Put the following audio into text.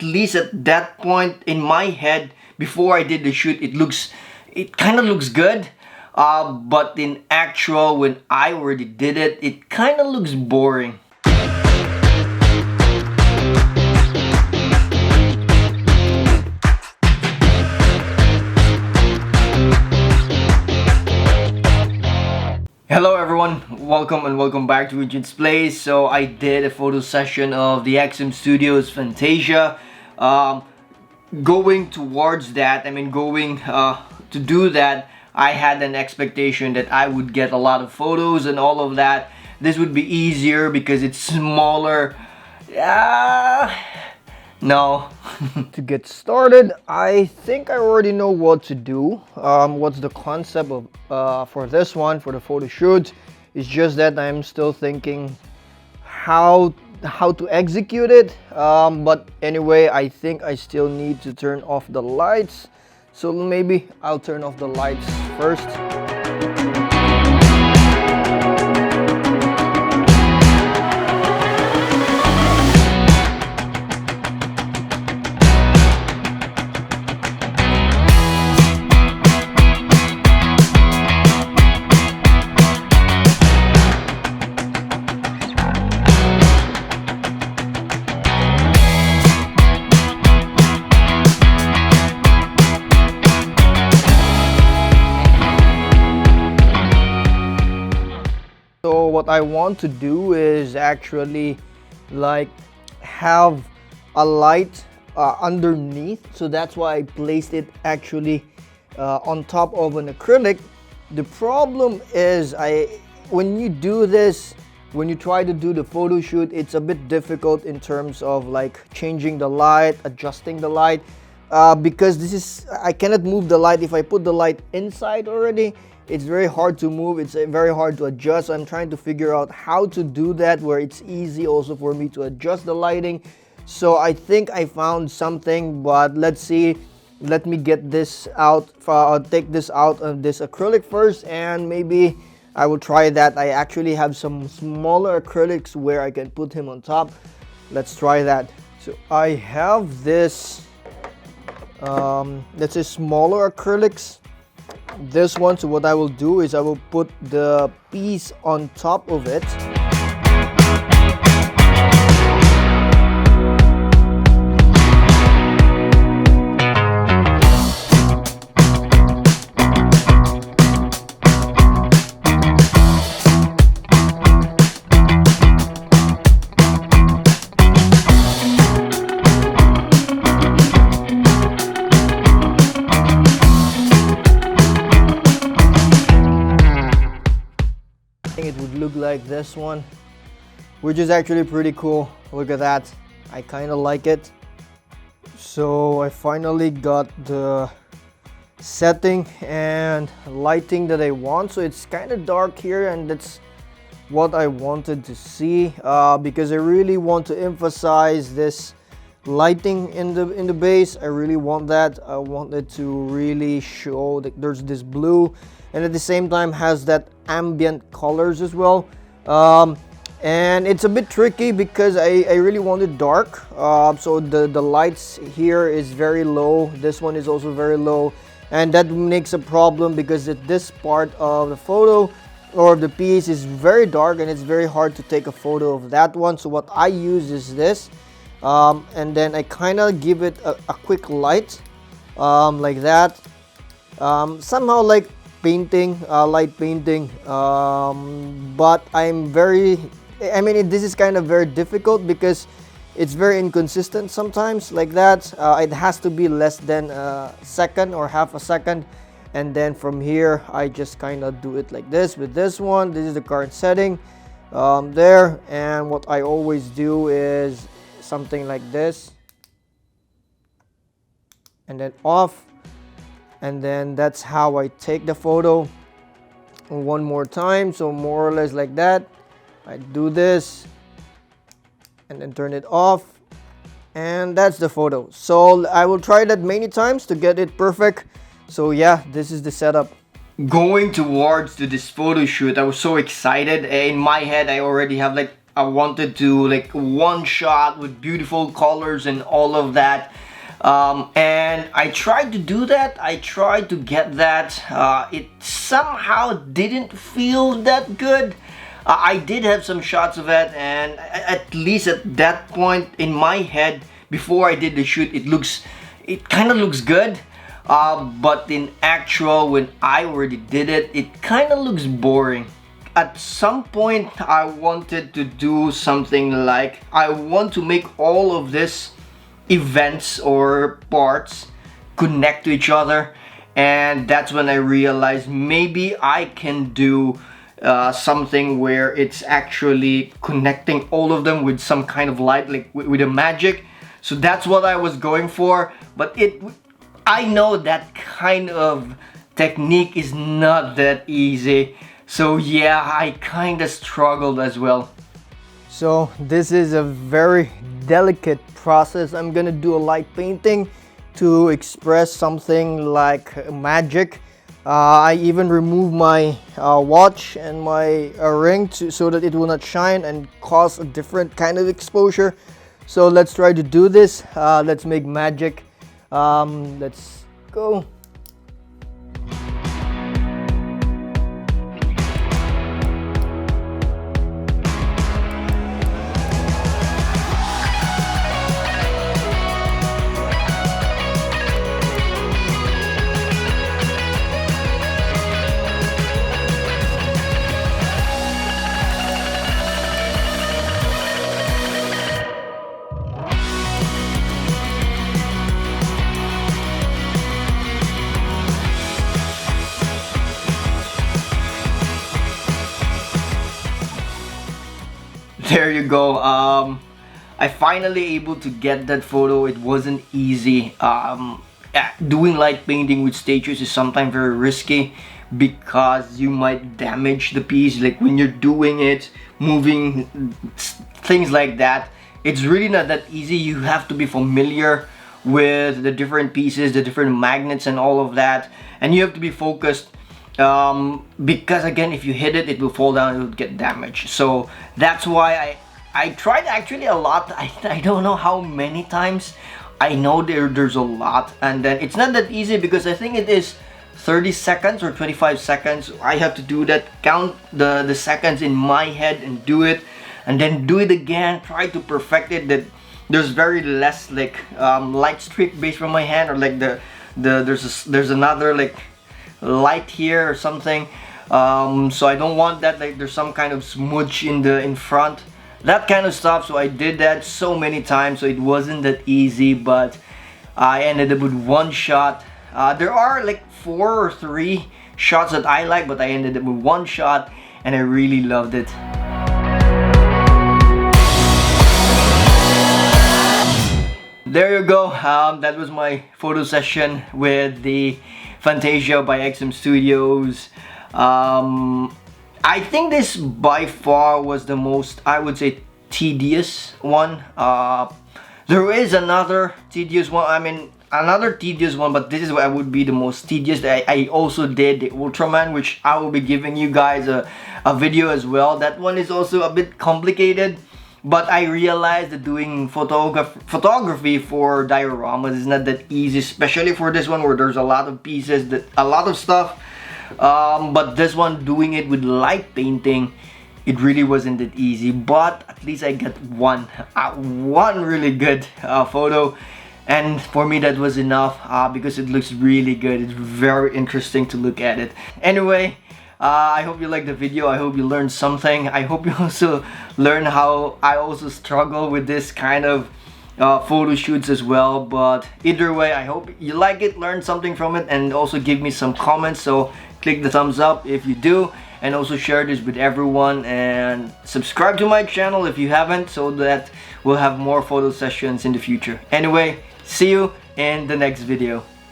least at that point in my head, before I did the shoot, it kind of looks good. But in actual, when I already did it, it kind of looks boring. Hello everyone, welcome back to NCHANZPLACE. So I did a photo session of the XM Studios Fantasia. Going towards that, to do that, I had an expectation that I would get a lot of photos and all of that. This would be easier because it's smaller. No. To get started, I think I already know what to do. What's the concept of for this one, for the photo shoot. It's just that I'm still thinking how to execute it. But anyway, I think I still need to turn off the lights. So maybe I'll turn off the lights first. So what I want to do is actually like have a light underneath, so that's why I placed it actually on top of an acrylic. The problem is when you do this, when you try to do the photo shoot, it's a bit difficult in terms of like changing the light, adjusting the light, because I cannot move the light. If I put the light inside already, it's very hard to move, it's very hard to adjust. So I'm trying to figure out how to do that where it's easy also for me to adjust the lighting. So I think I found something, but let's see. Let me get this out. I'll take this out of this acrylic first, and maybe I will try that. I actually have some smaller acrylics where I can put him on top. Let's try that. So I have this, let's say smaller acrylics. This one, so what I will do is I will put the piece on top of it. It would look like this one, which is actually pretty cool. Look at that, I kind of like it. So I finally got the setting and lighting that I want. So it's kind of dark here, and that's what I wanted to see, because I really want to emphasize this lighting in the base. I really want that. I want it to really show that there's this blue, and at the same time has that ambient colors as well. And it's a bit tricky because I really want it dark. So the lights here is very low. This one is also very low, and that makes a problem because this part of the photo or the piece is very dark, and it's very hard to take a photo of that one. So what I use is this, and then I kind of give it a quick light, like that, somehow like painting, light painting, but this is kind of very difficult because it's very inconsistent sometimes, like that. It has to be less than a second or half a second, and then from here I just kind of do it like this. With this one, this is the current setting there, and what I always do is something like this, and then off. And then that's how I take the photo one more time. So more or less like that. I do this and then turn it off, and that's the photo. So I will try that many times to get it perfect. So yeah, this is the setup. Going towards to this photo shoot, I was so excited. In my head, I already have like I wanted to like one shot with beautiful colors and all of that. And I tried to do that. I tried to get that. It somehow didn't feel that good. I did have some shots of it, and at least at that point in my head, before I did the shoot, it kind of looks good. But in actual, when I already did it, it kind of looks boring. At some point, I wanted to do something like, I want to make all of this events or parts connect to each other, and that's when I realized maybe I can do something where it's actually connecting all of them with some kind of light, like with a magic. So that's what I was going for, but I know that kind of technique is not that easy. So yeah, I kind of struggled as well. So this is a very delicate process. I'm gonna do a light painting to express something like magic. I even remove my watch and my ring so that it will not shine and cause a different kind of exposure. So let's try to do this. Let's make magic. Let's go. There you go. I finally able to get that photo. It wasn't easy. Doing light painting with stagers is sometimes very risky because you might damage the piece, like when you're doing it, moving, things like that. It's really not that easy. You have to be familiar with the different pieces, the different magnets and all of that, and you have to be focused. Because again, if you hit it, it will fall down, it will get damaged. So that's why I tried actually a lot. I don't know how many times. I know there's a lot, and then it's not that easy because I think it is 30 seconds or 25 seconds. I have to do that, count the seconds in my head and do it, and then do it again, try to perfect it. That there's very less like light streak based from my hand, or like there's another like light here or something. So I don't want that, like there's some kind of smudge in front, that kind of stuff. So I did that so many times, so it wasn't that easy, but I ended up with one shot. There are like 4 or 3 shots that I like, but I ended up with one shot and I really loved it. There you go. That was my photo session with the Fantasia by XM Studios. I think this by far was the most, I would say, tedious one. There is another tedious one, but this is what I would be the most tedious. I also did the Ultraman, which I will be giving you guys a video as well. That one is also a bit complicated, but I realized that doing photography for dioramas is not that easy, especially for this one where there's a lot of pieces, a lot of stuff. But this one, doing it with light painting, it really wasn't that easy. But at least I got one really good photo, and for me that was enough because it looks really good. It's very interesting to look at it. Anyway, I hope you liked the video. I hope you learned something. I hope you also learn how I also struggle with this kind of photo shoots as well. But either way, I hope you like it, learn something from it, and also give me some comments. So click the thumbs up if you do, and also share this with everyone, and subscribe to my channel if you haven't, so that we'll have more photo sessions in the future. Anyway, see you in the next video.